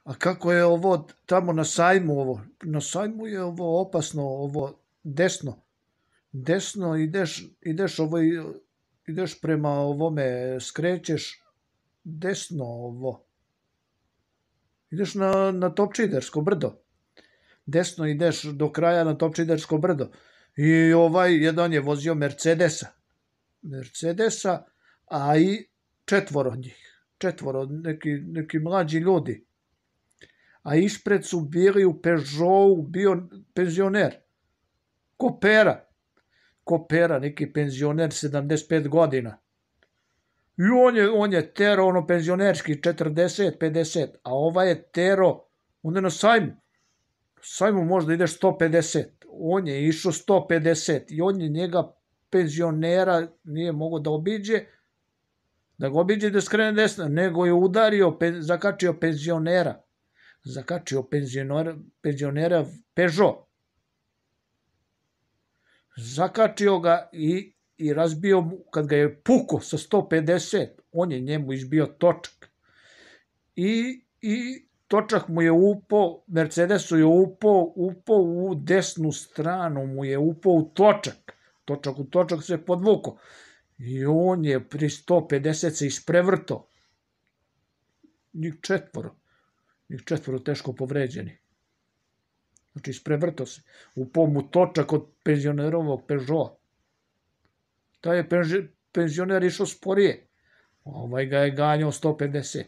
A kako je ovo tamo na sajmu ovo? Na sajmu je ovo opasno, ovo desno. Desno ideš prema ovome, skrećeš desno ovo. Ideš na Topčidersko brdo. Desno ideš do kraja na Topčidersko brdo. I jedan je vozio Mercedesa, a i četvoro njih. Četvoro, neki mlađi ljudi. A ispred su bili u Peugeotu bio penzioner. Kopera, neki penzioner 75 godina. I on je tero ono penzionerski 40, 50, a je tero, on je na sajmu. Sajmu možda ideš 150, on je išao 150 i on je njega penzionera nije mogao da obiđe, da skrene desno, nego je udario, zakačio penzionera. Zakačio penzionera Peugeot. Zakačio ga i razbio mu, kad ga je pukao sa 150, on je njemu izbio točak. I točak mu je upao, Mercedesu je upao u desnu stranu, mu je upao u točak. Točak u točak se podvukao. I on je pri 150 se isprevrtao. Njih četvoro teško povređeni. Znači, isprevrtao se. Upao mu točak od penzionerovog Peugeota. Taj je penzioner išao sporije. Ga je ganjao 150.